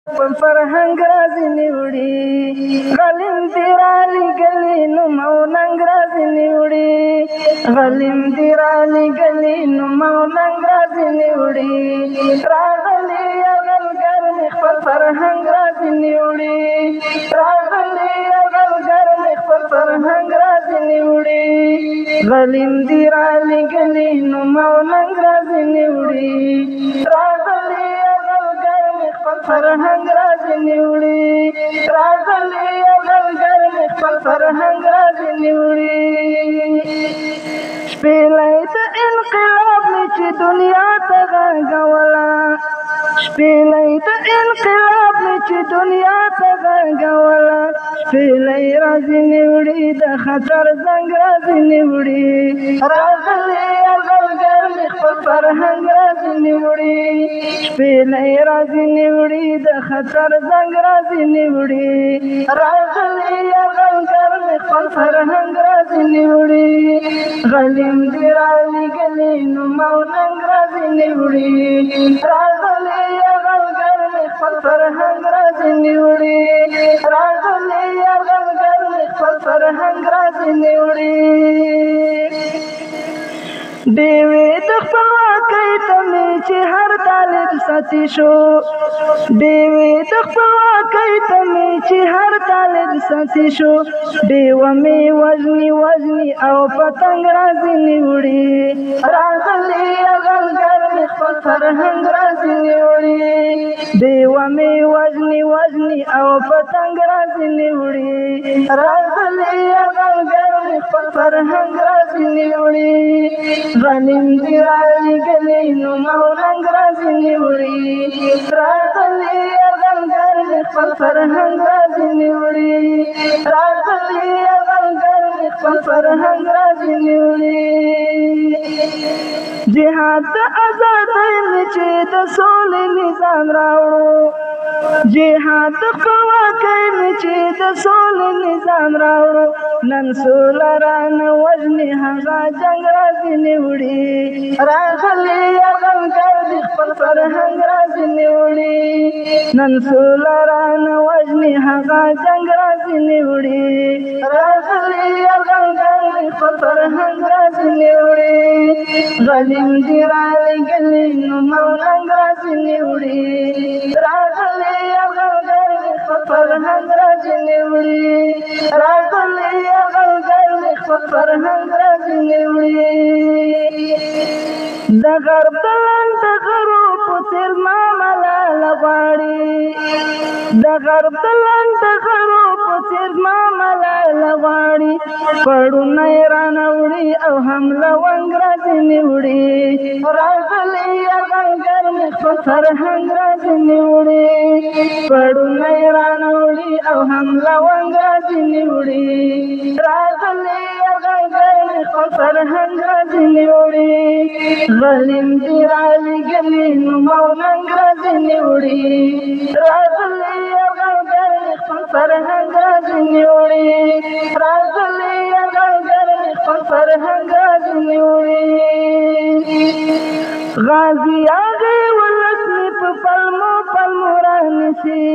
فرهنګ راځي نیوړي غلیم دی رالی ګلی نو موننګ راځي نیوړي غلیم دی رالی ګلی نو موننګ راځي نیوړي راغلی اغلګر می خپل فرهنګ راځي نیوړي راغلی اغلګر می خپل فرهنګ راځي نیوړي غلیم دی رالی ګلی نو موننګ راځي نیوړي راغلی فرهنګ راځي نیوړي راغلی اغلګر می خپل فرهنګ راځي نیوړي شپېلۍ د انقلاب می چې دنیا ته غږوله شپېلۍ د انقلاب می چې دنیا ته غږوله شپېلۍ راځي نیوړي د خطر زنګ راځي نیوړي راغلی اغلګر می خپل فرهنګ راځي نیوړي شپېلۍ راځي نیوړي د خطر زنګ راځي نیوړي راغلی اغلګر می خپل فرهنګ راځي نیوړي غلیم دی رالی ګلی نو موننګ راځي نیوړي راغلی اغلګر می خپل فرهنګ راځي نیوړي راغلی اغلګر می خپل فرهنګ راځي نیوړي ډېوې د خپلواکۍ ته مې چې هر طالب ساتي شو ډېوې د خپلواکۍ ته مې چې هر طالب ساتي شو ډېوه مې وژني وژني او پتنګ راځي نیوړي راغلی اغلګر مې خپل فرهنګ راځي نیوړي ډېوه مې وژني وژني او پتنګ راځي نیوړي راغلی اغلګر مې خپل فرهنګ راځي نیوړي غلیم دی رالی ګلی نو موننګ راځي نیوړي راغلی اغلګر می خپل فرهنګ راځي نیوړي راغلی اغلګر می خپل فرهنګ راځي نیوړي جهاد د ازادۍ می چې د سولې نظام راوړو جهاد د خپلواکۍ می چې د سولې نظام راوړو نن سوله رانه وژني هغه جنګ راځي نیوړي راغلی اغلګر د خپل فرهنګ راځي نیوړي نن سوله رانه وژني هغه جنګ راځي نیوړي راغلی اغلګر د خپل فرهنګ راځي نیوړي غلیم دی رالی ګلی نو موننګ راځي نیوړي راغلی اغلګر د خپل فرهنګ راځي نیوړي راغلی اغلګر د خپل فرهنګ راځي نیوړي د غرب د لاندې غرو په څېر ما ملاله غواړي د غرب د لاندې غرو په څېر ما ملاله غواړي پړونه یې رانه وړي او هم لونګ راځي نیوړي راغلی اغلګر مې خپل فرهنګ راځي نیوړي پړونه یې رانه وړي او هم لونګ راځي نیوړي راغلی اغلګر مې خپل فرهنګ راځي نیوړي غلیم دی رالی ګلی نو موننګ راځي نیوړي راغلی اغلګر مې خپل فرهنګ راځي نیوړي راغلی اغلګر مې خپل فرهنګ راځي نیوړي غازي هغې ولس مې په پلمو پلمو رانیسي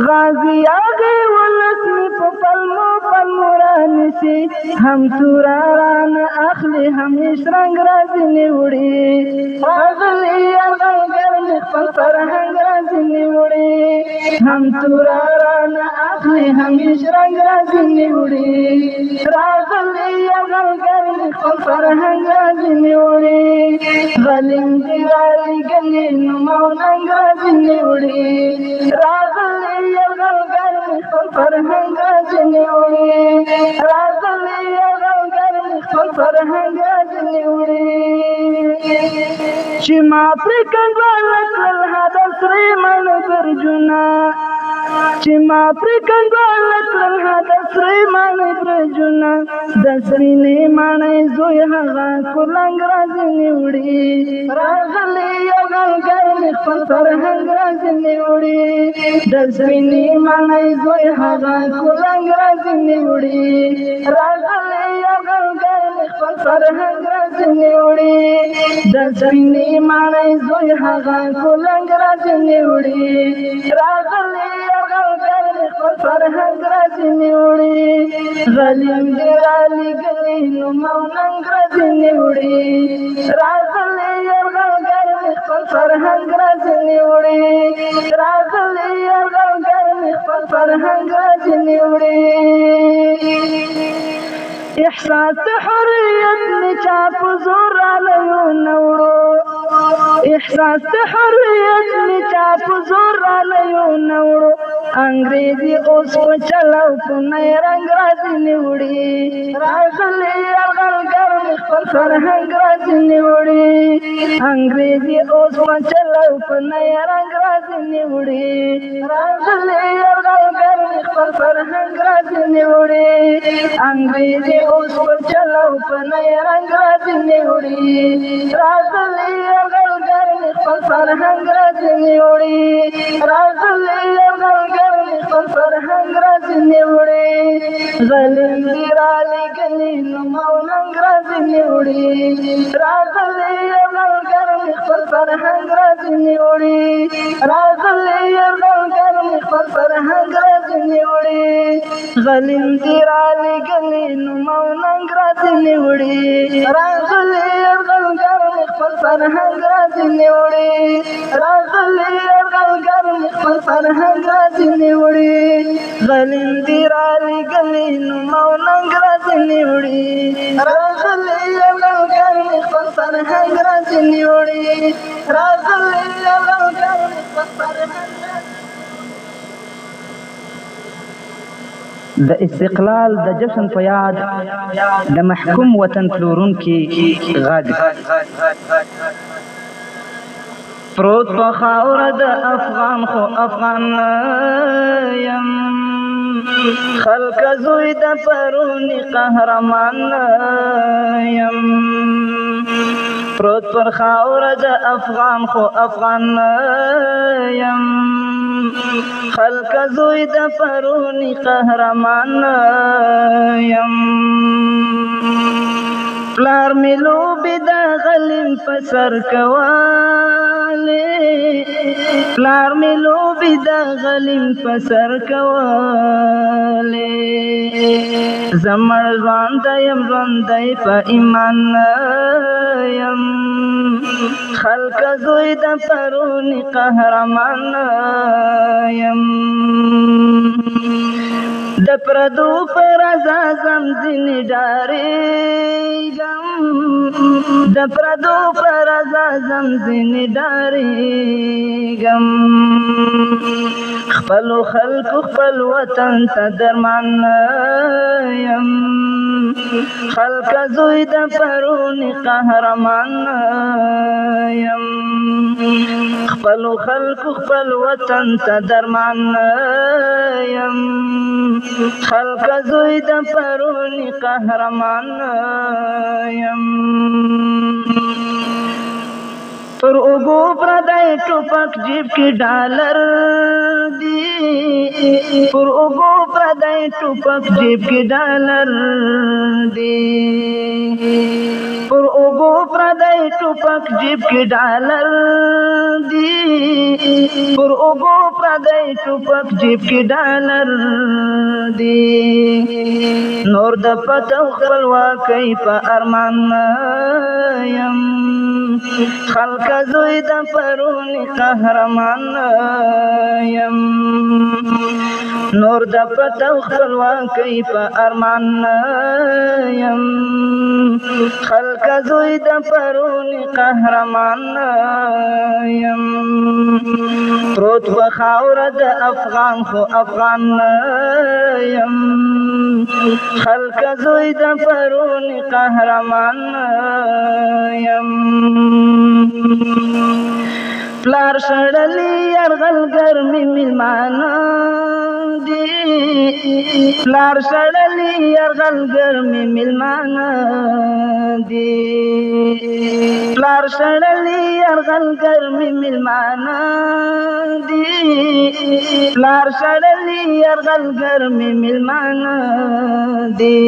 غازي هغې ولس مې په پلمو پلمو رانیسي هم توره رانه اخلي هم یې شرنګ راځي نیوړي راغلی اغلګر مې خپل فرهنګ راځي نیوړي هم توره رانه اخلي هم یې شرنګ راځي نیوړي راغلی اغلګر مې خپل فرهنګ راځي نیوړي غلیم دی رالی ګلی نو موننګ راځي نیوړي راغلی اغلګر مې خپل فرهنګ راځي نیوړي راغلی اغلګر مې خپل فرهنګ راځي نیوړي چې ما پرې کنډواله کړل هدف سرې مڼې برجونه چې ما پرې کنډواله کړل هدف سرې مڼې برجونه د سرینې مڼې زوی هغه کلنګ راځي نیوړي راغلی اغلګر مې خپل فرهنګ راځي نیوړي د سرینې مڼې زوی هغه کلنګ راځي نیوړي راغلی اغلګر مې خپل فرهنګ راځنې وړي د سپینې ماڼۍ زوی هغه کولنګ راځنې وړي راغلی یرغلګر مې خپل فرهنګ راځنې وړي غلیم دې رالېږلي نوم او ننګ راځنې وړي راغلی یرغلګر مې خپل فرهنګ راځنې وړي راغلی یرغلګر مې خپل فرهنګ راځنې وړي احساس حریت می چا په زور رالیو نوړو احساس حریت می چا په زور رالیو نوړو انګریزي اوس په چلاو په نه رنگ راځنې وړي راغلی یرغلګر مې خپل فرهنګ راځنې وړي انګریزي اوس په چلاو په نه رنگ راځنې وړي راغلی یرغلګر مې خپل فرهنګ راځنې وړي انګریزي اوس پر چلاو په نه رنګ راځنې وړي راغلی یرغلګر مې خپل فرهنګ راځنې وړي راغلی یرغلګر مې خپل فرهنګ راځنې وړي غلیم دې رالېږلي نوم او ننګ راځنې وړي راغلی یرغلګر مې خپل فرهنګ راځنې وړي راغلی یرغلګر مې خپل فرهنګ راځنې وړي غلیم دې رالېږلي نوم او ننګ راځنې وړي راغلی یرغلګر مې خپل فرهنګ راځنې وړي راغلی یرغلګر مې خپل فرهنګ راځنې وړي غلیم دې رالېږلي نوم او ننګ راځنې وړي راغلی یرغلګر مې خپل فرهنګ راځنې وړي راغلی یرغلګر مې خپل فرهنګ د استقلال د جشن په یاد د محکوم وطن پلورونکي غږ پروت په خاوره د افغان خو افغان یم خلک زوی د پرونی قهرمان یم پروت پر خاوره د افغان خو افغان یم خلک زوی د پرونی قهرمان یم پلار می لوبې د غلیم په سر کوالې پلار می لوبې د غلیم په سر کوالې زمړ ژوندی یم ژوندی په ایمان یم خلک زوی د پرونی قهرمان یم د پردو پر ازازم ځینې ډارېږم د پردو پر ازازم ځینې ډارېږم خپلو خلکو خپل وطن ته درمان یم خلک زوی د پرونی قهرمان یم خپلو خلکو خپل وطن ته درمان یم خلک زوی د پرونی قهرمان یم پر اوږو پردی ټوپک جیب کې ډالر دی پر اوږو پردی ټوپک جیب کې ډالر دی پر اوږو پردی ټوپک جیب کې ډالر دی پر اوږو پردی ټوپک جیب کې ډالر دی نور د فتح خپلواکۍ په ارمان یم خلک زوی د پرونی قهرمان یم نور د فتح خپلواکۍ په ارمان یم خلک زوی د پرونی قهرمان یم پروت په خاوره د افغان خو افغان یم خلک زوی د پرونی قهرمان یم پلار شړلی یرغل ګرمي میلمانه دي پلار شړلی یرغل ګرمي میلمانه دي پلار شړلی یرغل ګرمي میلمانه دي پلار شړلی یرغل ګرمي میلمانه دي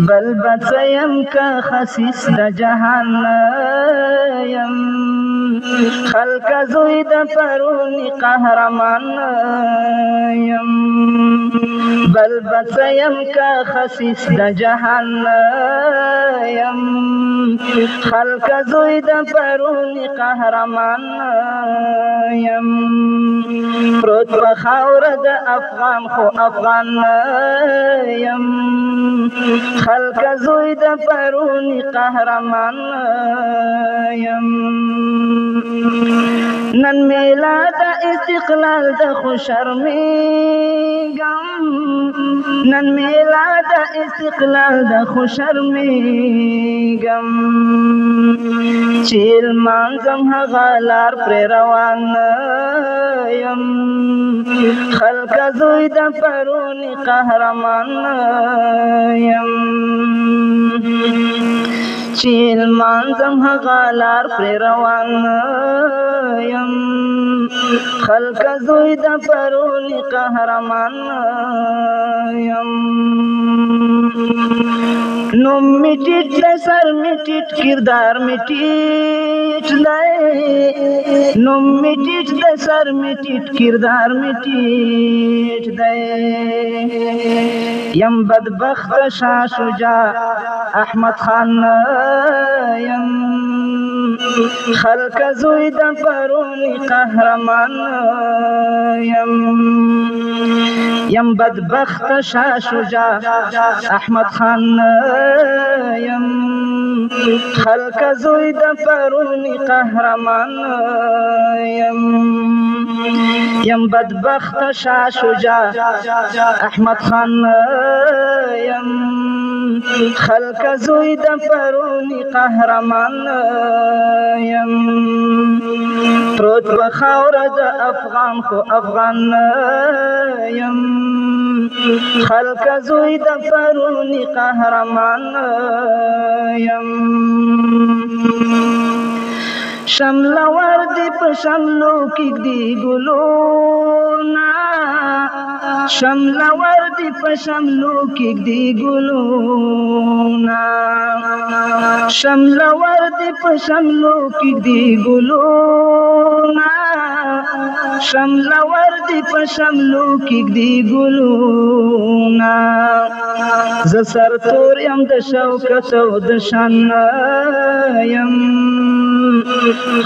بل بڅیم کا خسیس د جهان یم خلق زوی د پرونی قهرمان یم بل بڅیم کا خسیس د جهان یم خلق زوی د پرونی قهرمان یم پروت په خاور د افغان خو افغان یم خلق زوی د پرونی قهرمان یم نن میلاد استقلال د خوشرمیږم نن میلاد استقلال د خوشرمیږم چې لمانځم هغه لار پرې روان یم خلق زوی د پرونی قهرمان یم چې لمانځم هغه لار پرې روان یم خلق زوی د پرونی قهرمان یم نوم می ټیټ دی سر می ټیټ کردار می ټیټ دی نوم می ټیټ دی سر می ټیټ کردار می ټیټ دی یم بدبخت شاه شجاع احمد خان یم خلق زوی د پرونی قهرمان یم بدبخت شاه شجاع احمد خان یم خلق زوی د پرونی قهرمان یم بدبخت شاه شجاع احمد خان یم خلق زوی د پرونی قهرمان یم پروت په خاور د افغان خو افغان یم خلق زوی د پرونی قهرمان یم شمل وردی په شملو کې دی ګلونا شمل وردی په شملو کې دی ګلونا شمل وردی په شملو کې دی ګلونا شمل وردی په شملو کې دی ګلونا ز سر تور یم د شوکت او د شان یم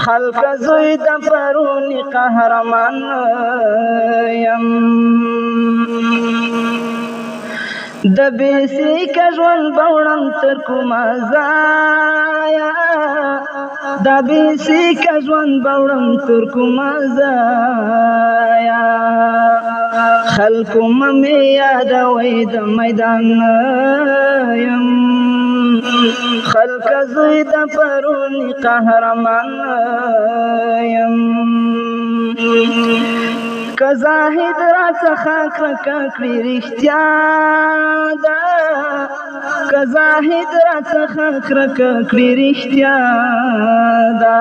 خلق زوی د پرونی قهرمان یم د بیسی کژون بوړم تر کومه ځایه د بیسی کژون بوړم تر کومه ځایه خلکو مې یادوي د میدان یم خلق زوی د پرونی قهرمان یم که زاهد را څخه کرکه کړي رښتیا ده که زاهد را څخه کرکه کړي رښتیا ده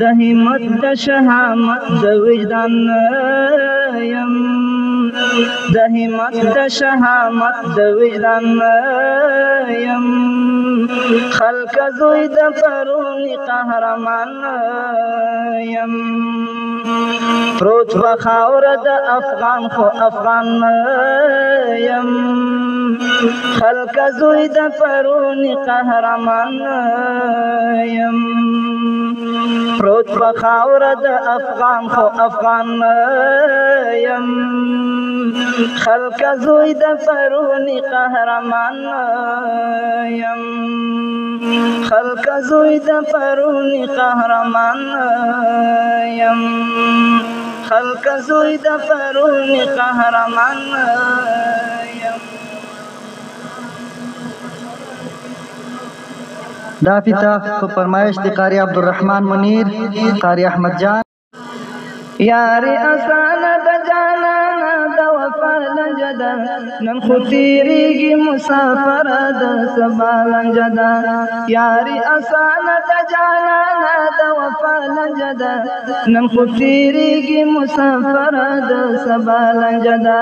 د همت د شهامت د وجدان یم د همت د شهامت د وجدان یم خلق زوی د پرونی قهرمان یم پروت په خاور د افغان خو افغان یم خلق زوی د پرونی قهرمان یم پروت په خاور د افغان خو افغان یم خلق زوی د پرونی قهرمان یم خلق زوی د پرونی قهرمان یم خلق زوی د پرونی قهرمان یم دا پیتا په فرمایش د قاری عبدالرحمن منیر، قاری احمد جان. یاری اسانه د جانانا د وفا لنجدا نن خو تیریږي مسافر د سبا لنجدا. یاری اسانه د جانانا د وفا لنجدا نن خو تیریږي مسافر د سبا لنجدا.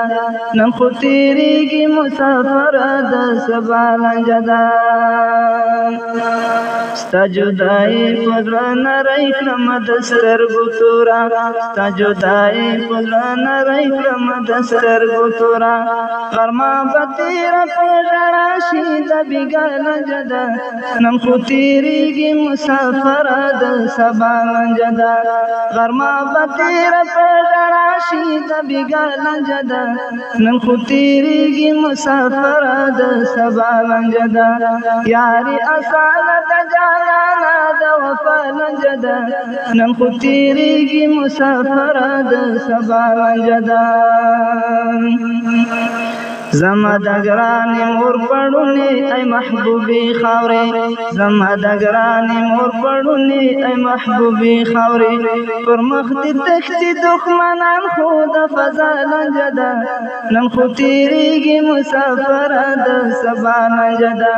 نن خو تیریږي مسافر د سبا لنجدا. ستا جدائی پزړه نری کړم د سترګو تورا، ستا جدائی پزړه نری کړم د سترګو تورا. غرمه به تیره په ژړا شي د بیګا لنجدا نن خو تیریږي مسافر د سبا لنجدا. غرمه به تیره په ژړا شي د بیګا لنجدا نن خو تیریږي مسافر د سبا لنجدا. یاری اسانه د جانانا د وفا لنجدا نن خو تیریږي مسافر د سبا لنجدا. زما د ګرانې مور پړونی ای محبوبي خاورې، زما د ګرانې مور پړونی ای محبوبي خاورې. پر مخ دې تښتي دښمنان خو د فضا لنجدا نن خو تیریږي مسافر د سبا لنجدا.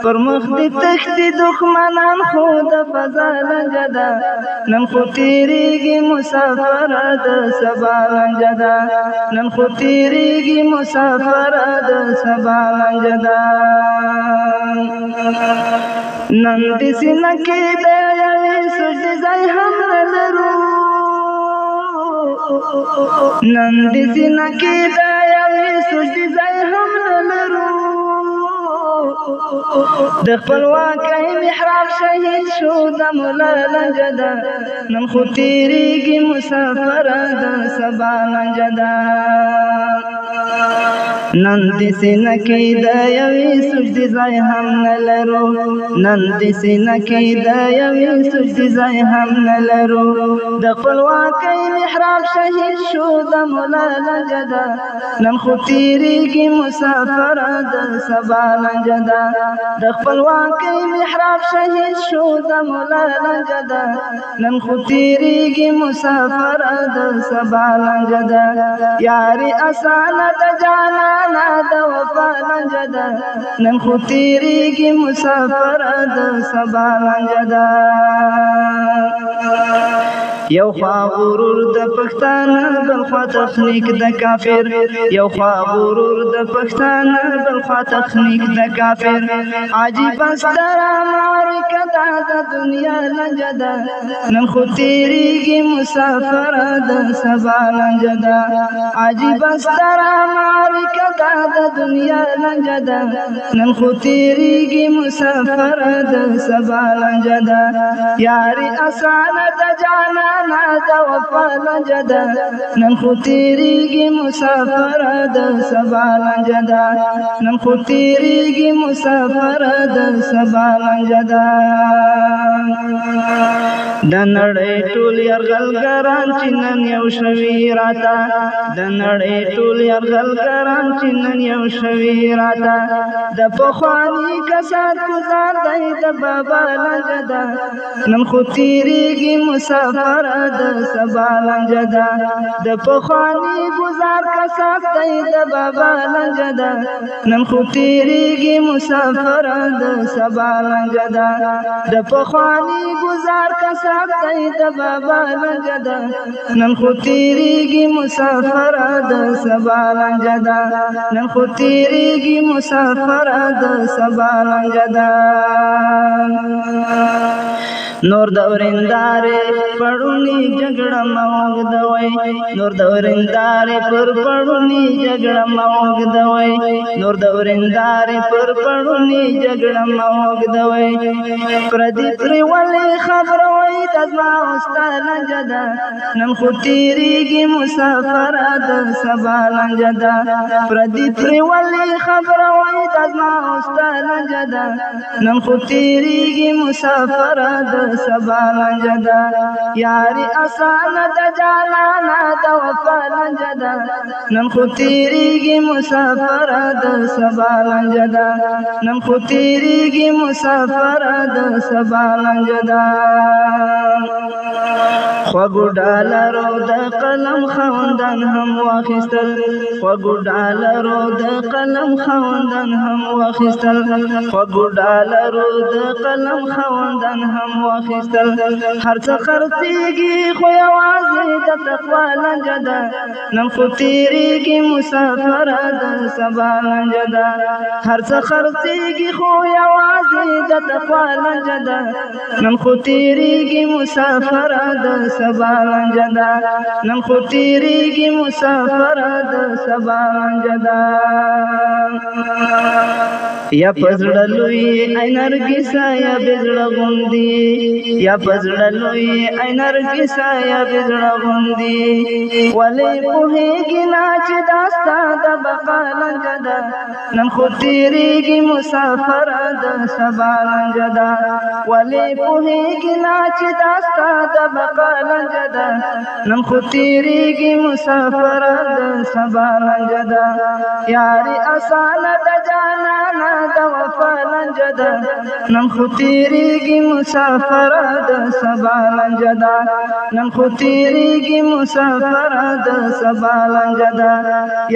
پر مخ دې تښتي دښمنان خو د فضا لنجدا نن خو تیریږي مسافر د سبا لنجدا. نن خو تیریږي مسافر د سبا لنجدا. نن دې سینه کې د یوې سجدې ځای هم نه لرو، نن دې سینه کې د یوې سجدې ځای هم نه لرو. د خپلواکۍ محراب شهید شو د مولا لنجدا نن خو تیریږي مسافر د سبا لنجدا. نن دې سینه کې د یوې سجدې ځای هم نه لرو، نن دې سینه کې د یوې سجدې ځای هم نه لرو. د خپلواکۍ محراب شهید شو د مولا لنجدا نن خو تیریږي مسافر د سبا لنجدا. د خپلواکۍ محراب شهید شو د مولا لنجدا نن خو تیریږي مسافر د سبا لنجدا. یاری اسانه د جانانا د وفا لنجدا نن خو تیریږي مسافر د سبا لنجدا. یو خوا غرور د پښتانه بل خوا تخنیک د کافر، یو خوا غرور د پښتانه بل خوا تخنیک د کافر. عجیب ستر معرکه دا د دنیا لنجدا نن خو تیریږي مسافر د سبا لنجدا. عجیب ستر معرکه دا د دنیا لنجدا نن خو تیریږي مسافر د سبا لنجدا. یاری اسانه د جانانا د وفا لنجدا نن خو تیریږي مسافر د سبا لنجدا. نن خو تیریږي مسافر د سبا لنجدا. د نړۍ ټول یرغلګران چې نن یو شوي راته، د نړۍ ټول یرغلګران چې نن یو شوي راته. د پخواني کسات گزار دی د بابا لنجدا نن خو تیریږي مسافر د سبا لنجدا. د پخواني گزار کسات دی د بابا لنجدا نن خو تیریږي مسافر د سبا لنجدا. د پخواني گزار کسات دی د بابا لنجدا نن خو تیریږي مسافر د سبا لنجدا. نن خو تیریږي مسافر د سبا لنجدا. نور د ورندارې پړونی جګړه موږدوي، نور د ورندارې پر پړونی جګړه موږدوي، نور د ورندارې پر پړونی جګړه موږدوي. پردي پرې ولې خبره وای د زما ستا لنجدا نن خو تیریږي مسافر د سبا لنجدا. پردي پرې ولې خبره وای د زما ستا لنجدا نن خو تیریږي مسافر د سبا لنجدا یاری آسان د جانانا د وفا لنجدا نن خو تیریږي مسافر د سبا لنجدا نن خو تیریږي مسافر د سبا لنجدا خوږو ډالرو د قلم خوندن هم واخیستل خوږو ډالرو د قلم خوندن هم واخیستل خوږو ډالرو د قلم خوندن هم واخیستل هر څه خرڅیږي خو یوازې د تقوا لنجه ده نن خو تیریږي مسافر د سبا لنجه ده هر څه خرڅیږي خو یوازې د تقوا لنجه ده نن خو تیریږي مسافر د سبا لنجه ده نن خو تیریږي مسافر د سبا لنجه ده یا پزړه لوی ای نرګسا یا بزړه غوندي یا پزړه لوی ای نرګسا یا بزړه غوندي ولې پوهېږي نه چې دا ستا د بقا لنجه ده نن خو تیریږي مسافر د سبا لنجه ده ولې پوهېږي نه چې دا ستا د بقا لنجه ده نن خو تیریږي مسافر د سبا لنجه ده یاري اسانه د جانانا د وفا لنجه ده نن خو تیریږي مسافر د سبا لنجه ده نن خو تیریږي مسافر د سبا لنجه ده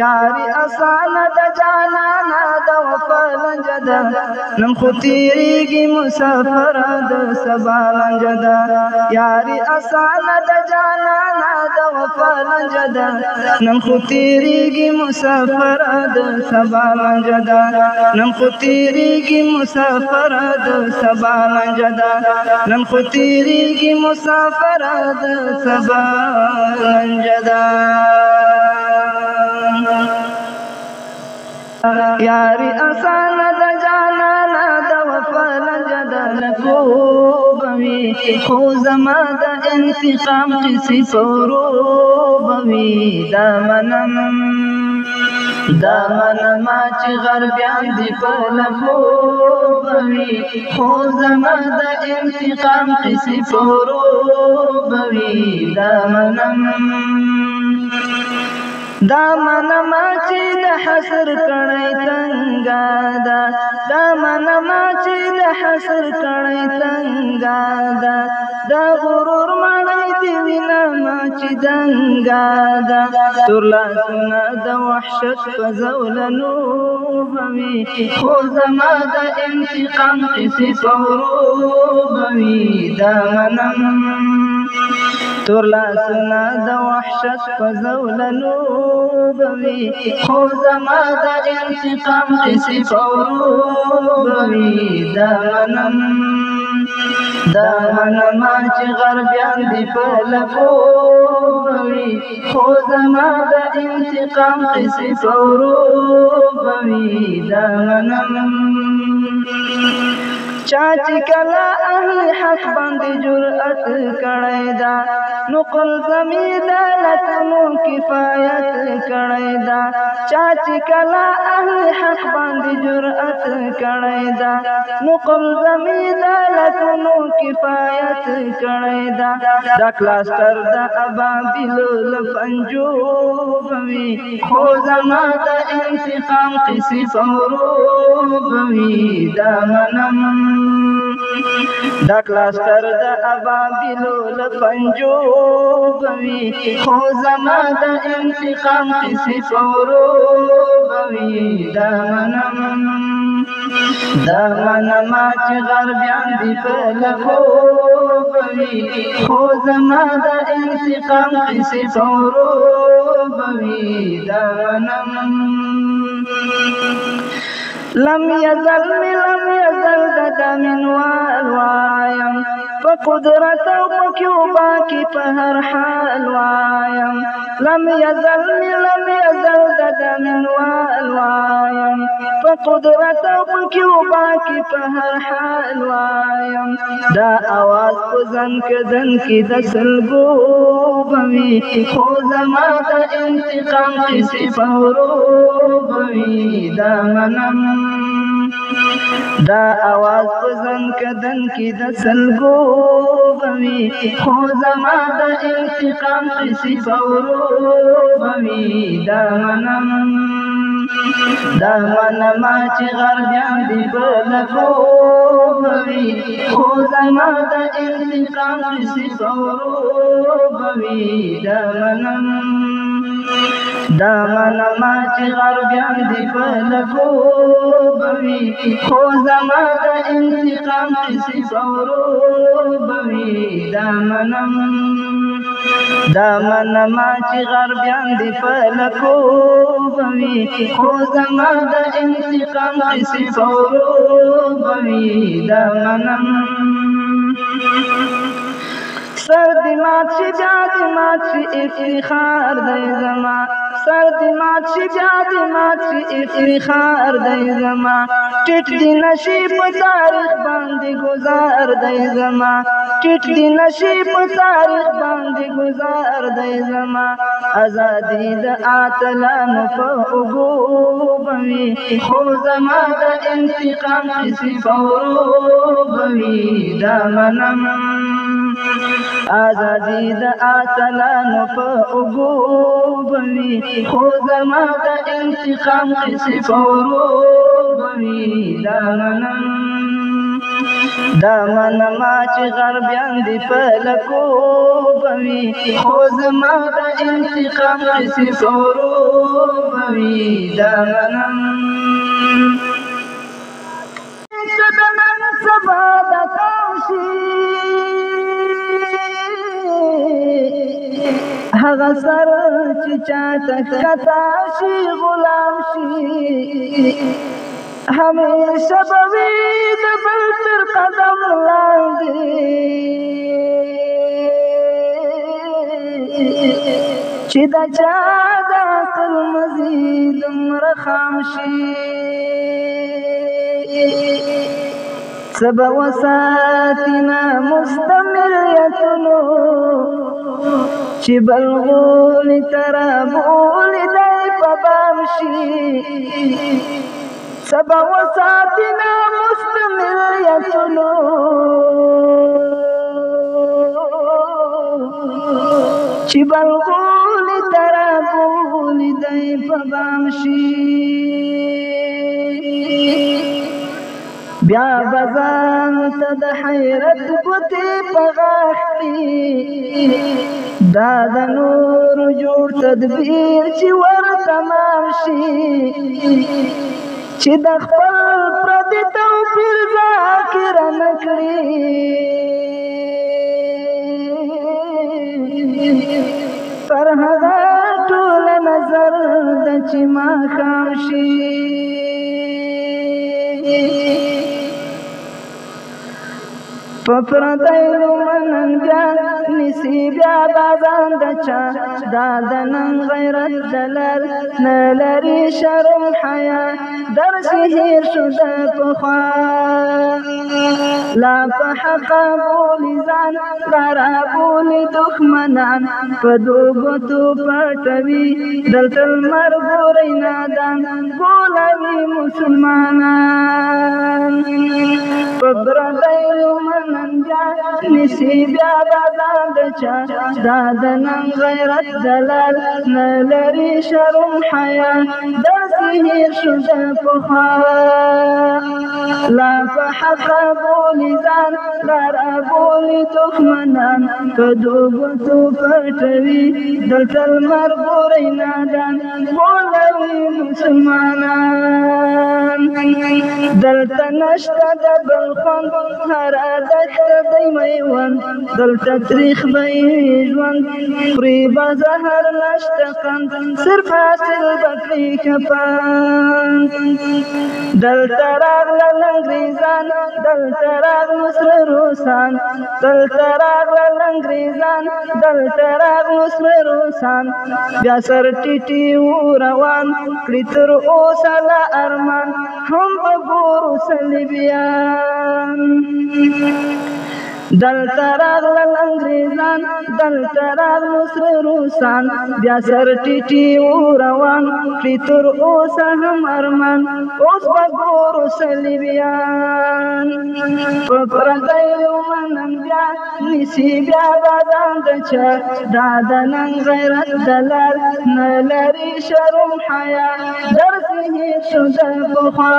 یاري اسانه د جانانا د وفا لنجه ده نن خو تیریږي مسافر د سبا لنجه ده یاري اسانه د جانانا د وفا لنجه ده نن خو تیریږي مسافر د سبا لنجه ده نن خو تیریږي مسافر د سبا لنجه ده نن خو تیریږي مسافر د سبا لنجه ده یاری آسانه د جانانا د وفا لنجه ده لکوبوي خو زما د انتقام قصې پوروبوي دا منم چې غربیان دي په لکوبوي خو زما د انتقام قصې پوروبوي دا منما چې د حسر کړی تنګا ده دا منما چې د حسر کړی تنګا ده دا غرور مړی دی وینما چې دنګا ده تور لاسونه د وحشت په زولنو بوي خو زما د انتقام قصې پوروبوي دا منم تور لاسونه د وحشت په زولنو بوي خو زما د انتقام قصې پوروبوي دا منما چې غربیان دي په لکوبوي خو زما د انتقام قصې پوروبوي دا منم چا چې کله اهل حق باندې جرأت کړی دا نقل زمید لکنو کفایت کړی دا چا چې کله اهل حق باندې جرأت کړی دا نقل زمید لکنو کفایت کړی دا دا کلاستر د ابابیلو لپنجو بوي خو زما د انتقام قصې پوروبوي دا منم دا کلاستر د ابابیلو لپنجو بوي خو زما د انتقام قصې پوروبوي دا منما چې غربیان دي په لکوبوي خو زما د انتقام قصې پوروبوي دا منم لم يزل د منوال وایم په قدرت او په کیوبا کې په هر حال وایم لم يزل د منوال وایم په قدرت او په کیوبا کې په هر حال وایم دا आवाज په ځن کدن کې د سلګو بوي خو زما د انتقام قصې پوروبوي دا منم دا आवाज پزن کدن کی د سلګو بوي خو زما د انتقام قصې فورو بوي دا منم چې غربیان دی په لګو بوي خو زما د انتقام قصې فورو بوي دا منم چې غربیان دی په لګو بوي خو زما د انتقام قصې فورو بوي دا منم چې غربیان دی په لګو بوي خو زما د انتقام قصې فورو بوي دا منم سر دی مات شي بیا دی مات شي افتخار دی زما سر دی مات شي بیا دی مات شي افتخار دی زما ټټ دی نشي په تاریخ باندې گزار دی زما ټټ دی نشي په تاریخ باندې گزار دی زما ازادي د اتلانو په اوګو بوي خو زما د انتقام قصې فورو بوي دا منم آزادی د اتلانو په اوګو بوي خو زما د انتقام قصې فورو بوي دا منم چې غربیان دی په لګو بوي خو زما د انتقام قصې فورو بوي دا منم نن سبا د کوشي هغه سر چې چاته کتا شي غلام شي همیشه به وي د بل تر قدم لاندې چې د چا د عقل مزید مرخام شي سبا وساتنا مستمریتونو چې بلغول ترابول دی په بام شي سبا وساتنا مستمریتونو چې بلغول ترابول دی په بام شي بیا بزان ته د حیرت ګوتې په غاښ دا د نور جوړ تدبیر چې ور تمام شي چې د خپل پردي توپیر ذاکره نه کړي پر هغه ټول نظر د چې ماښام شي په پردیو منن بیا نیسي بیا بازان د چا دا د نن غیرت دلال نه لري شرم حیا درسي هیر شو د پخوا لا په حقه بولي ځان لاره بولي دښمنان په دوګوتو پټوي دلته لمر ګورئ نادان بولوي مسلمانان په پردیو منن بیا نیسي بیا بازان د چا دا د نن غیرت دلال نه لري شرم حیا داسې هیر شو د پخوا لا په حقه بولي ځان لاره بولي دښمنان په دوګوتو پټوي دلته لمر ګورئ نادان بولوي مسلمانان دلته نشته د بل خوند هره دښته دی میوند دلته تریخ به ژوند خوري به زهر نشته قند صرف حاصل به کړي کفن دلته راغلل انګریزان دلته راغلو سره روسان دلته راغلل انګریزان دلته راغلو سره روسان بیا سر ټیټي روان کړي تر اوسه لا ارمان هم به ګورو صلیبیان دلته راغلل انګریزان دلته راغلو سره روسان بیا سر ټیټي روان کړي تر اوسه هم ارمان اوس به ګورو صلیبیان په پردیو منم بیا نیسي بیا بادام د چا دا د نن غیرت دلال نه لري شرم حیا درس هېر شو د پخوا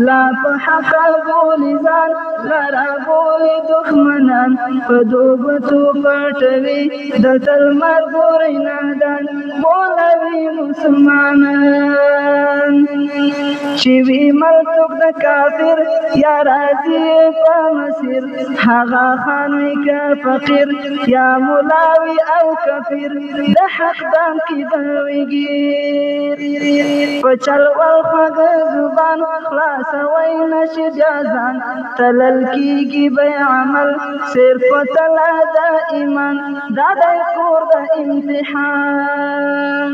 لا په حقه بولي ځان لره بولي دښمنان په دوبتو پټوي دلته لمر ګورئ نادان بولوي مسلمانان چې وي ملتوک د کافر یا راځي په مسیر هغه خان وي که فقیر یا ملاوي او کفیر د حق دام کې به وي ګیر په چل والخوږه زبان خلاصوی نشي بیا ځان تلل کېږي به عمل صرف تله د ایمان دا دی کور د امتحان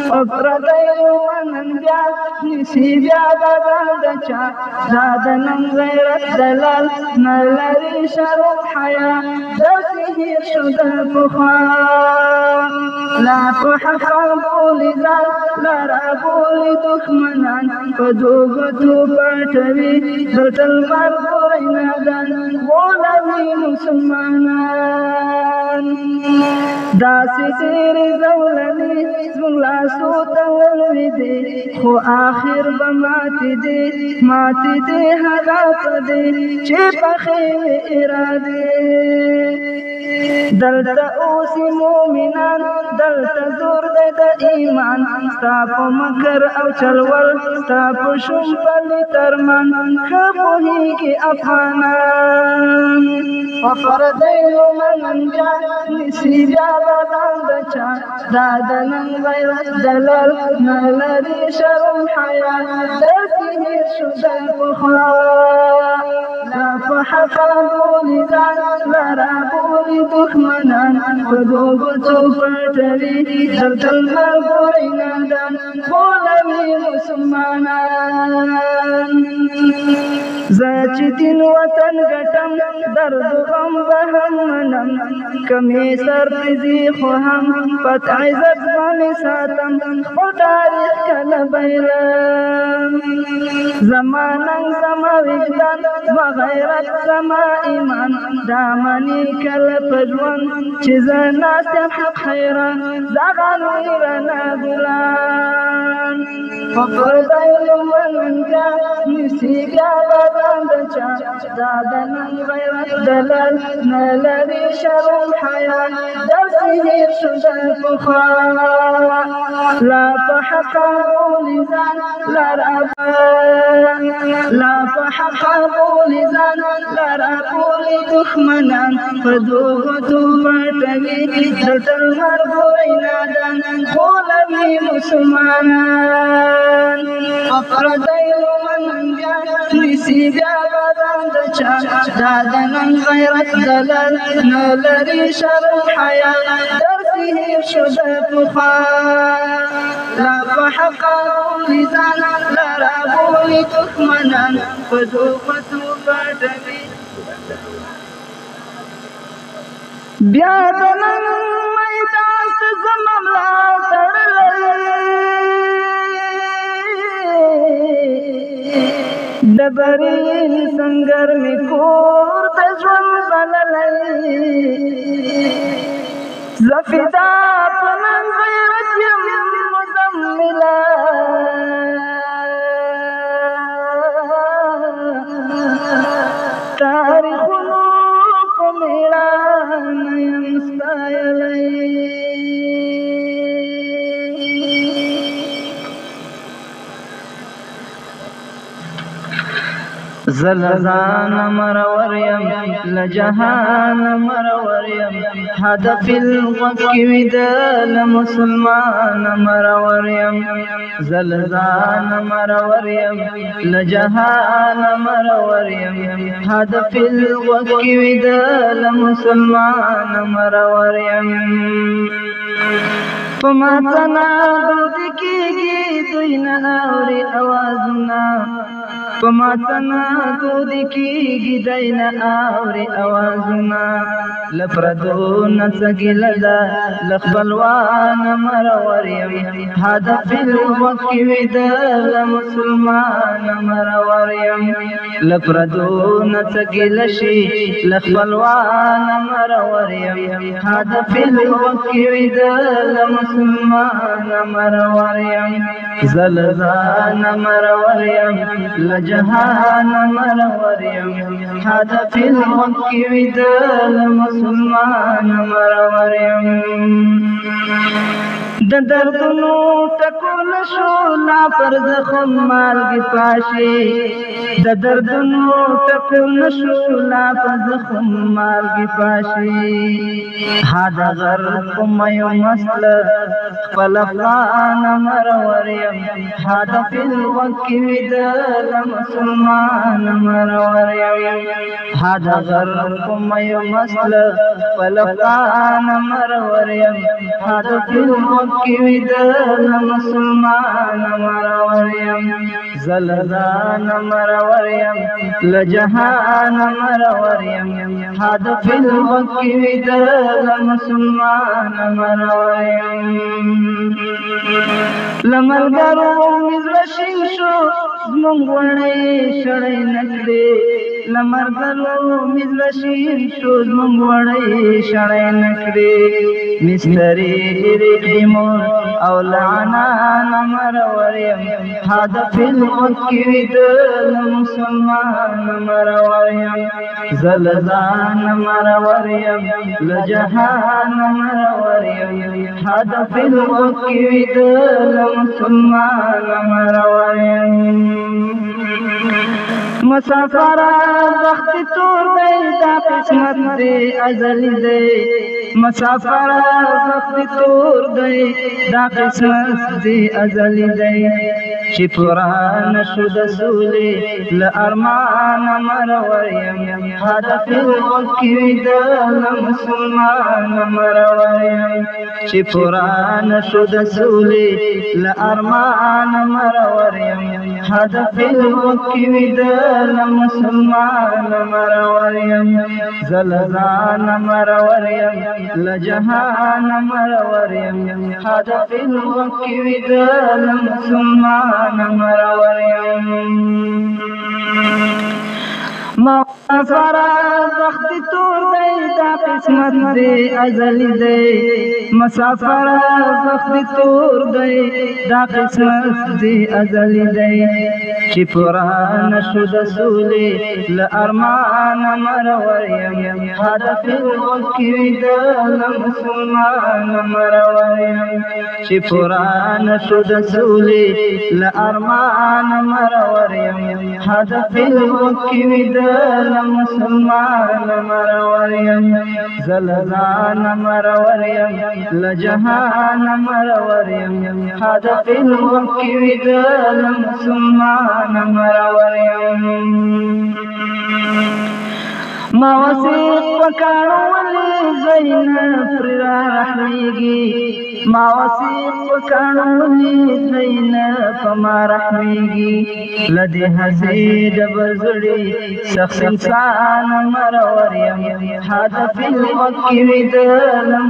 په پردیو منن بیا نیسي بیا بدل د چا دا د نن غیرت دلال نه لري شرم حیا داسې هېر شو د پخوا لا په حقه بولي ځان لره بولي دښمنان په دوبتو پټوي دلته لمر ګورئ نادان بولوي مسلمانان داسې ډېرې زولنې زموږ لاسو ته ولوېدې خو آخر به ماتې دې هغه په دې چې پخې وې ارادې دلته اوسې مومنان دلته زور دی د ایمان ستا په مکر او چلول ستا په شوم پلي ترمان ښه پوهېږي افغانان په پردیو منن بیا نیسي بیا بدان د چا دا د نن غیرت دلال نه لري شرم حیا داسې هېر شو د پخوا لا په حقه بولي ځان لره بولي دښمنان په دوبتو پټوي دلته لمر ګورئ نادان بولوي مسلمانان زه چې دین وطن ګټم درد غم به هم منم کمې سر تیزي خو هم پت عزت به مې ساتم خپل تاریخ کله بیرم زما ننګ زما وجدان زما غیرت زما ایمان دا مني کله په ژوند چې زه ناست یم حق حیران زغانوي رانه ګلان په پردیو منن بیا نیسي بیا بدان د چا دا د نن غیرت دلال نه لري شرم حیا داسې هېر شو د پخوا لا په حقه بولي ځان لره بولي ځان لره بولي دښمنان په دوبتو پټوي دلته لمر ګورئ نادان بولوي مسلمانان په پردیو منن بیا نیسي بیا بدان د چا دا د نن غیرت دلال نه لري شرم حیا درسې هېر شو د پخوا لا په حقه بولي ځان لره بولي دښمنان په دوبتو پټوي بیا د نن میدان ته زما ملا تړلی د برین سنگر می کور د ژوند بللی زه فدا په نن غیرت یم مزمله تاریخونو په میړانه یم ستایلی زلزان مرور یم لجهان مرور یم هدف الغد کی ودل مسلمان مرور یم زلزان مرور یم لجهان مرور یم هدف الغد کی ودل مسلمان مرور یم پما تنا دود کیږي دوی نه اوري اوازونه پما تنا دود کیږي دینه اوري اوازونه لپردو نڅګل دا لخبلوان مرور یم هدف الوقت وید مسلمان مرور یم لپردو نڅګل شي لخبلوان مرور یم هدف الوقت وید مسلمان مرور یم زلزان مرور یم لجهان مرور یم هدف الوقت وید مسلمان مرور یم د دردونو ټکول شو لا پر زخم مالګې پاشي د دردونو ټکول شو لا پر زخم مالګې پاشي هادا غر کومه مسل خپل افغان مرور یم هادا په الوقت وید مسلمان مرور یم هادا غر کومه مسل خپل افغان مرور یم هادا په وكيد مسلمان مرور یم زلزان مرور یم لجهان مرور یم هدف الوكيد مسلمان مرور یم لملګرو مزرشین شو زمونږ وړې شړې نکړې لمرګرو مزرشین شو زمونږ وړې شړې نکړې مستری رقیمون او لعنان مرور یم هدف الوكيد مسلمان مرور یم زلزان مرور یم لجهان مرور یم هدف الوكيد مسلمان مرور یم مسافر وقت تور دی دا قسمت دی ازلی دی مسافر وقت تور دی دا قسمت دی ازلی دی چې پورا نشو د سولې له ارمان مرور یم هدف الوكيد مسلمان مرور یم چې پورا نشو د سولې له ارمان مرور یم هدف الوكيد مسلمان مرور یم زلزان مرور یم لجهان مرور یم هدف الوكيد مسلمان مرور یم مسافر وقت تور دی دا قسمت دی ازلی دی مسافر وقت تور دی دا قسمت دی ازلی دی چې پورا نشو د سولې له ارمان مرور یم هدف الوكيد مسلمان مرور یم چې پورا نشو د سولې له ارمان مرور یم هدف الوكيد مسلمان مرور یم زلزان مرور یم لجهان مرور یم هدف الوكيد مسلمان مرور یم ما وثیق پکانو ولی زین پر رحمیگی ما وثیق پکانو ولی زین پما رحمیگی لدی حسید بزڑی شخص انسان مرور یم هدف الوكيد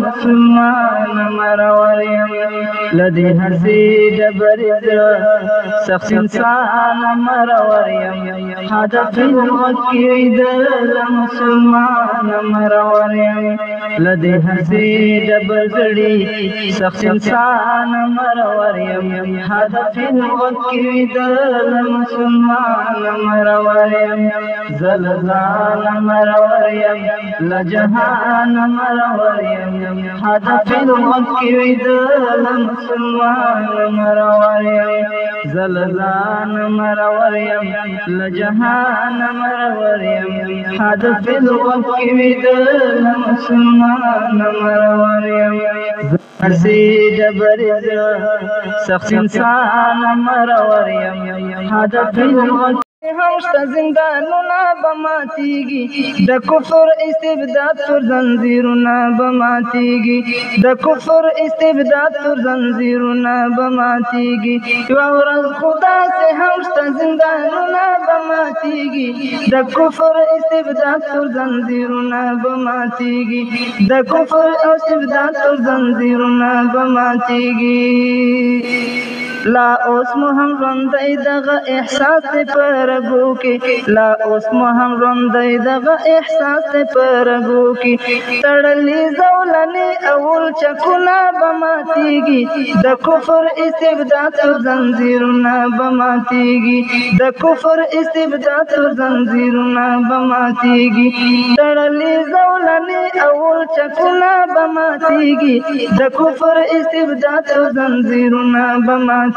مسلمان مرور یم لدی حسید بزڑی شخص انسان مرور یم هدف الوكيد مسلمان مرور یم لدی حسید بزڑی شخص انسان مرور یم هدف الوكيد مسلمان مرور یم زلزان مرور یم لجهان مرور یم هدف الوكيد مسلمان مرور یم زلزان مرور یم لجهان مرور یم هدف الوكيد مسلمان مرور یم حسید برزر شخص انسان مرور یم هدف الوكيد همشته زندانونه به ماتیږي د کفر استبداد تر زنځیرونه به ماتیږي د کفر استبداد تر زنځیرونه به ماتیږي یوه ورځ خو داسې همشته زندانونه به ماتیږي د کفر استبداد تر زنځیرونه به ماتیږي د کفر استبداد تر زنځیرونه به ماتیږي لا اوس مو هم ژوندی دغه احساس دی په رګو کې لا اوس مو هم ژوندی دغه احساس دی په رګو کې تړلي زولنې اول چکونه به ماتیږي د کفر استبداد تر زنځیرونه به ماتیږي د کفر استبداد تر زنځیرونه به ماتیږي تړلي زولنې اول چکونه به ماتیږي د کفر استبداد تر زنځیرونه به ماتیږي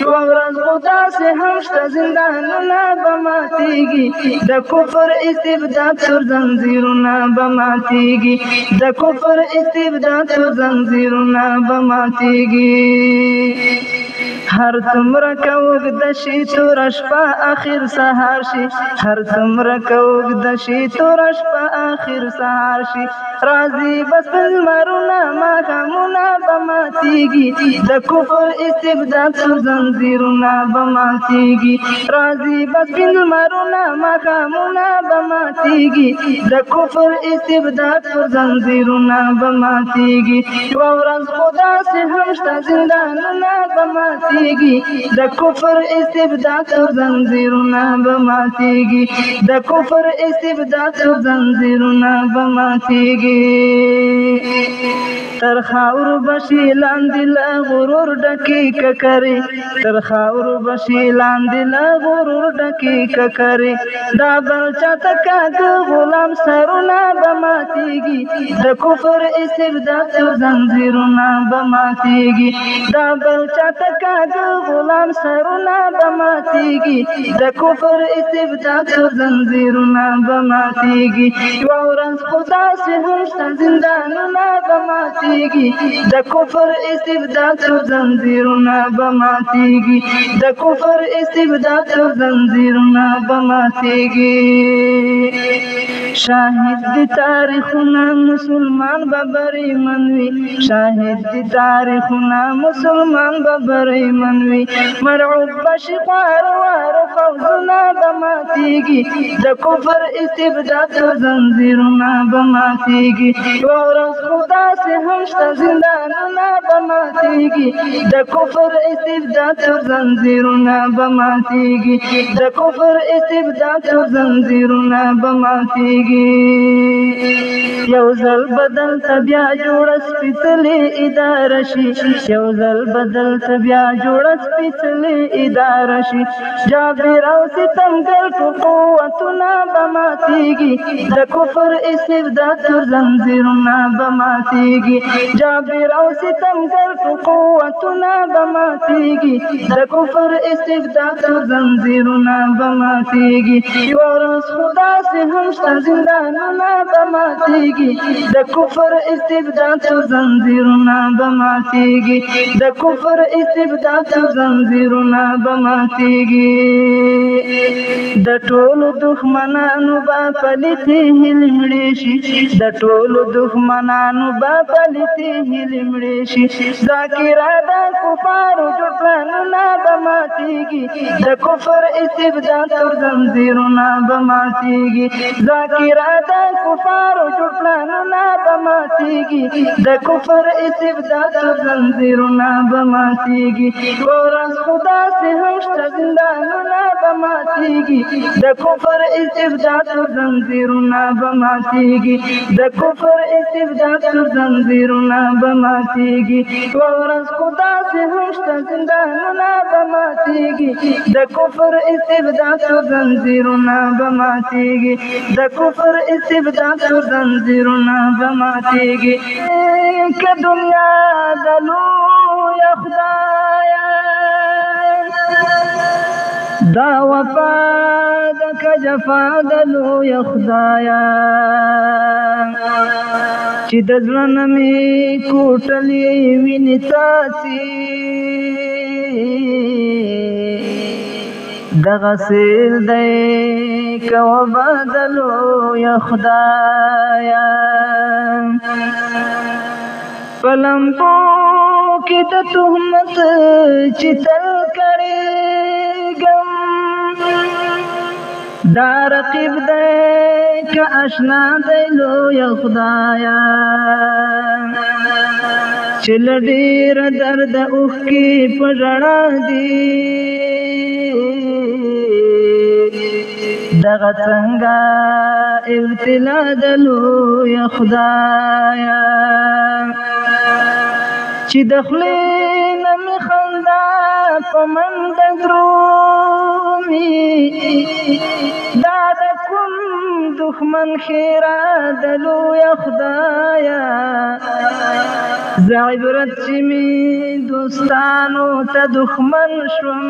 یوه ورځ خو داسې هم شته زندانونه به ماتیږي د کفر استبداد تر زنځیرونه به ماتیږي د کفر استبداد تر زنځیرونه به ماتیږي هر څومره که اوږده شي توره شپه اخر سهار شي هر څومره که اوږده شي توره شپه اخر سهار شي راځي بس په لمرونه ماښامونه به ماتیږي د کفر استبداد تر زنځیرونه به ماتیږي راځي بس په لمرونه ماښامونه به ماتیږي د کفر استبداد تر زنځیرونه به ماتیږي یوه ورځ خو داسې هم شته زندانونه به ماتیږي د کفر استبداد تر زنځیرونه به ماتیږي د کفر استبداد تر زنځیرونه به ماتیږي تر خاورو بشي لاندې له غرور ډکې ککرې تر خاورو بشي لاندې له غرور ډکې ککرې دا بل چاته کاږه غلام سرونه به ماتیږي د کفر استبداد تر زنځیرونه به ماتیږي دا بل چاته کاږه غلام سرونه به ماتیږي د کفر استبداد تر زنځیرونه به ماتیږي یوه ورځ خو داسې هم شته زندانونه به ماتیږي د کفر استبداد تر زنځیرونه به ماتیږي د کفر استبداد تر زنځیرونه به ماتیږي شاهد دی تاریخونه مسلمان به بریمن وي شاهد دی تاریخونه مسلمان به بریمن وي مرعوب بشي خوار وار فوزونه به ماتیږي د کفر استبداد تر زنځیرونه به ماتیږي یوه ورځ خو داسې هم شته زندانونه به ماتیږي د کفر استبداد تر زنځیرونه به ماتیږي د کفر استبداد تر زنځیرونه به ماتیږي یو ځل بدل ته بیا جوړه سپېڅلې اداره شي یو ځل بدل ته بیا جوړه سپېڅلې اداره شي جابر او ستمګر په قوتونه به ماتیږي د کفر استبداد تر زنځیرونه به ماتیږي جابر او ستمګر په قوتونه به ماتیږي د کفر استبداد تر زنځیرونه به ماتیږي یوه ورځ خو داسې هم شته زندانونه به ماتیږي د کفر استبداد تر زنځیرونه به ماتیږي د کفر استبداد تر زنځیرونه به ماتیږي د ټولو دښمنانو به پلیتې هیلې مړې شي د ټولو دښمنانو به پلیتې هیلې مړې شي ذاکره د کفارو جوړ پلانونه به ماتیږي د کفر استبداد تر زنځیرونه به ماتیږي ذاکره د کفارو جوړ پلانونه به ماتیږي د کفر استبداد تر زنځیرونه به ماتیږي یوه ورځ خو داسې هم شته زندانونه به ماتیږي د کفر استبداد تر زنځیرونه به ماتیږي د کفر استبداد تر زنځیرونه به ماتیږي یوه ورځ خو داسې هم شته زندانونه به ماتیږي د کفر استبداد تر زنځیرونه به ماتیږي د کفر استبداد تر زنځیرونه به ماتیږي که دنیا د لویه خدایه دا وفا ده که جفا د لویه خدایه چې د زړه نه مې کوټلې وینې څاڅي دغه سیل دی کو بدلو یا خدایا پلمبو کی د تهمت چتل کړي غم دا رقیب دی که آشنا دی لو یا خدایا چل ډیر درد اوخ کی پژړا دی دغه څنګه ابتلا دلو یا خدایا چې دخلې نم خندا پمند درومي دا د کوم دښمن خیره دلو یا خدایا زه عبرت چې می دوستانو ته دښمن شوم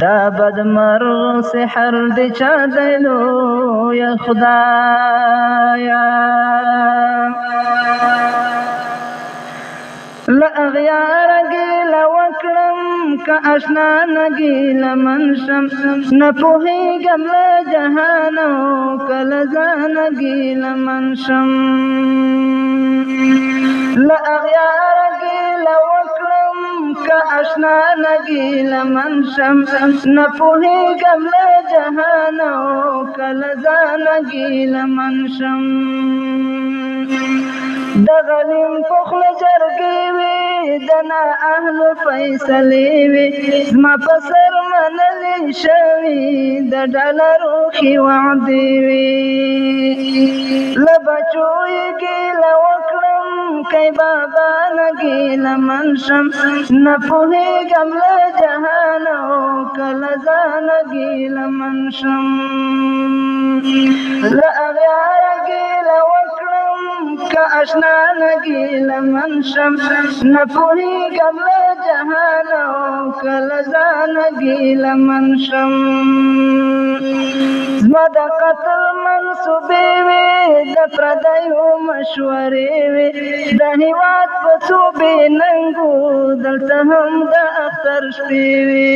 دا بدمرغ سحر دی چا دیلو یا خدایا لأغیار گیل وکرم که اشنا نگیل منشم نپوهیگم لجهانو که لزان گیل منشم لأغیار گیل وکرم که اشنا نگیل منشم نپوهیگم لجهانو که لزان گیل منشم دغلیم پخل جرگی وی دنا اهل فیصلی وی زما پسر منلی شوی د ډالرو خی وعدی وی لبچوی گیل وکړم کای بابا نگیل منشم نپوهیږم له جهانو کله ځان گیل منشم له اغیار گیل وکړم که اشنا نگیل منشم نپوهیږم له جهانو کله ځان گیل منشم زما د قتل منصوبې وې د پردیو مشورې وې د هېواد په صوبې ننګو دلته هم د اختر شپې وې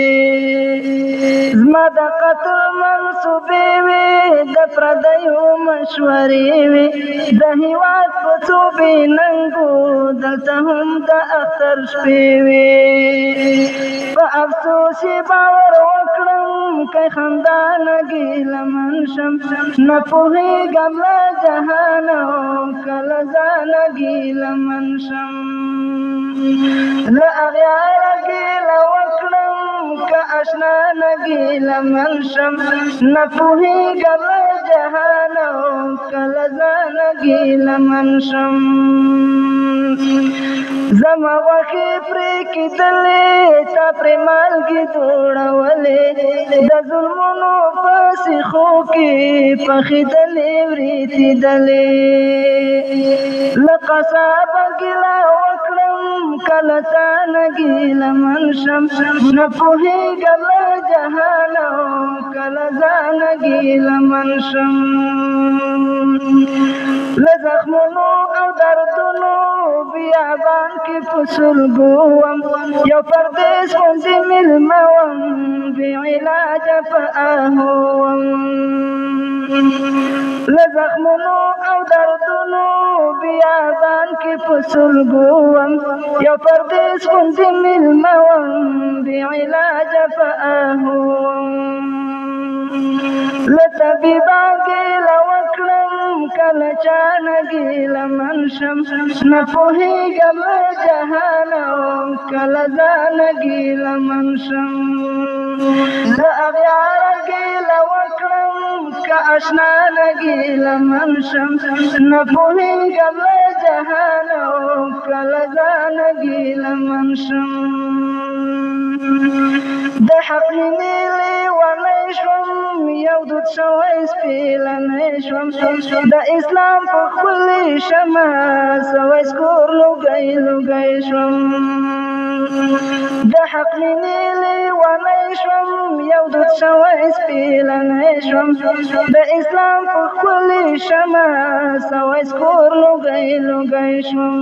زما د قتل منصوبې وې د پردیو مشورې وې د هېواد په صوبې ننګو دلته هم د اختر شپې وې په افسوس یې باور وکړم که خندا نګیل منشم نپوهیږم له جهانو کله ځان ګیل منشم له اغیاره ګیل وکړم که اشنا نګیل منشم نپوهیږم له جهانو کله ځان ګیل منشم زما غوښې پرې کېدلې تا پرې مالګې دوړولې د ظلمونو په سیخو کې پخېدلې ورېتېدلې له قصابه ګیله وکړم کله تا نه ګیله منشم نه پوهېږم له جهانو کله ځان ګیله منشم له زخمونو او دردونو بیابان کې په سلګو وم یو پردیس غوندې مېلمه وم بې علاجه په آهو وم له زخمونو او دردونو بیابان کې په سلګو وم یو پردیس غوندې مېلمه وم بې علاجه په آهو وم له طبیبه ګیله وکړم کله چا نه ګیله منشم نه پوهېږم له جهانو کله ځان ګیله منشم له اغیاره ګیله وکړم که اشنا نه ګیله منشم نه پوهېږم له جهانو کله ځان ګیله منشم د حق هیلې لیونی شوم یو دود شوی سپېلنی شوم د اسلام په ښکلې شمه سوی سکور لوګی لوګی شوم د حق مینې لیونی شوم یو دود شوی سپېلنی شوم د اسلام په ښکلې شمه سوی سکور لوګی لوګی شوم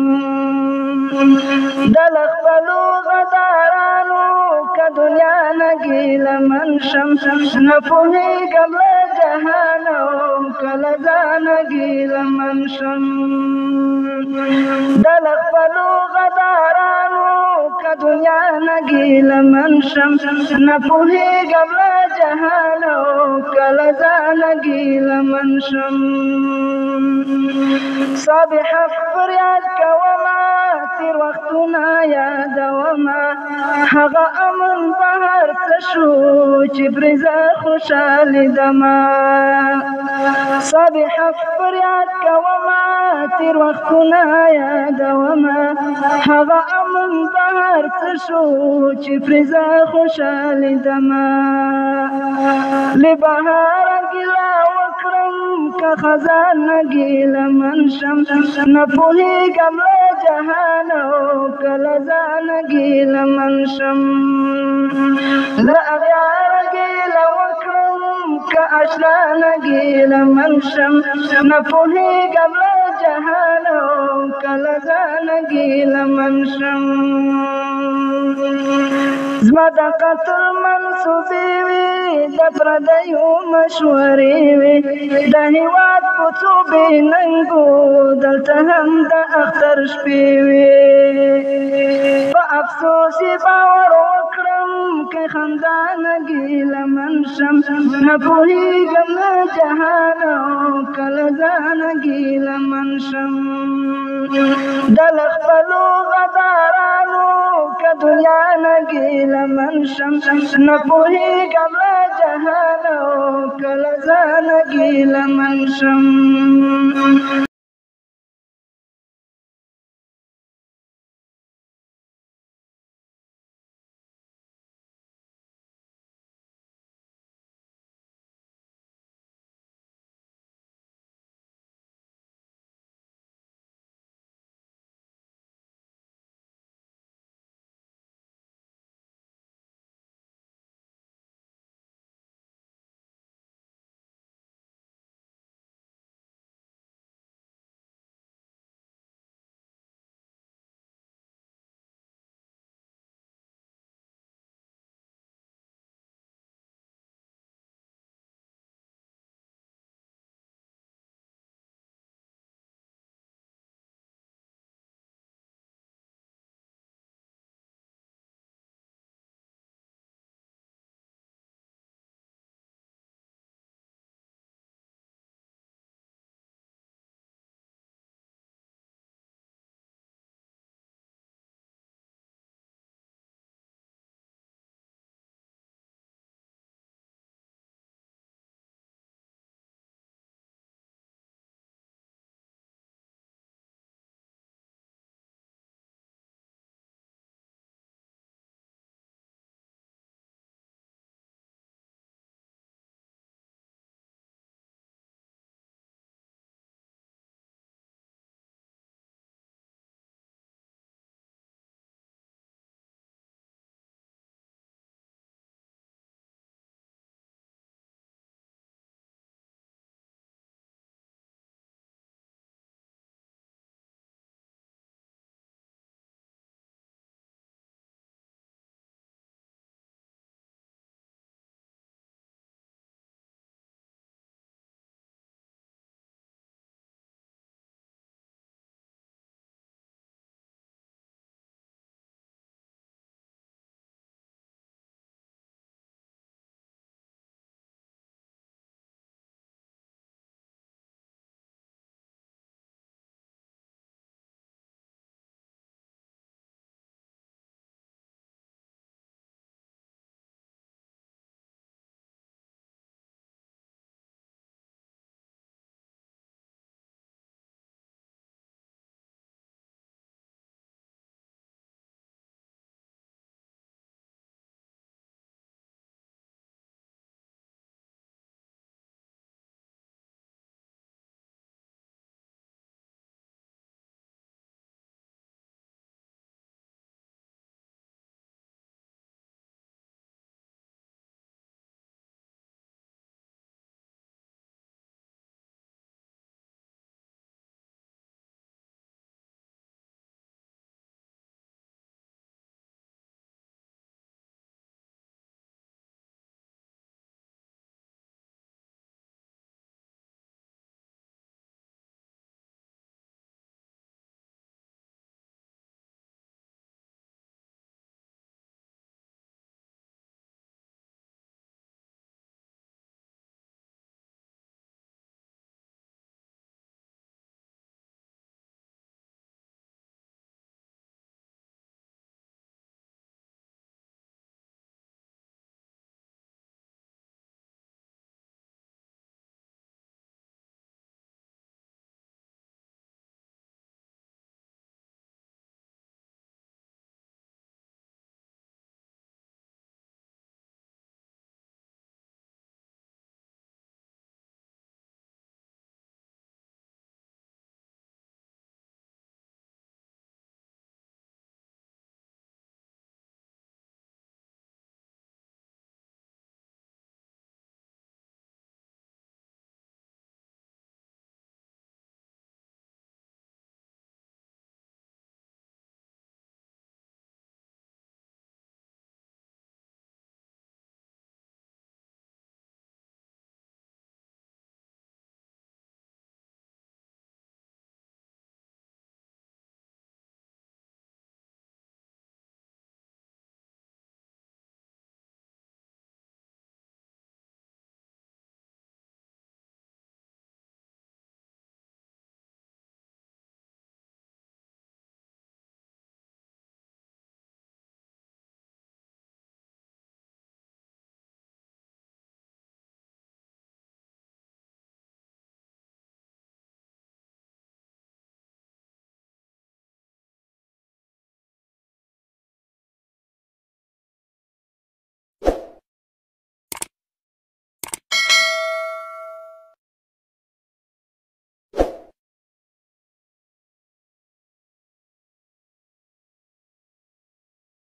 د له خپلو غدارانو دنیا نګیل منشم نپوهیږم له جهان او کله ځان ګیل منشم د خپلو غدارانو که دنیا نګیل منشم نپوهیږم له جهان او کله ځان ګیل منشم صاحب حق فریاد کوما تیر وختونه یادوما هغه امن بهر څه شو چې پرې زه خوشحالې دمه صاحب حق فریاد کوما تیر وختونه یادوما هغه امن بهر څه شو چې پرې زه خوشحالې دمه له بهاره ګیله وکړم که خزانه ګیله منشم نپوهیږم له جهان او کله ځان ګیله منشم له اغیاره ګیله وکړم که اشرانه ګیله منشم نپوهیږم له جهان او کله ځان ګیله منشم زما د قتل منصوبې وي د پردیو مشورې وي د هېواد په څو بې ننګو دلته هم د اختر شپې وي په افسوس یې باور وکړم که خندا نه ګیله منشم نه پوهېږم نه جهان او کله ځان ګیله منشم د له خپلو غدارانو که دنیا نه ګیله منشم نه پوهېږم له جهان او کله ځان ګیله منشم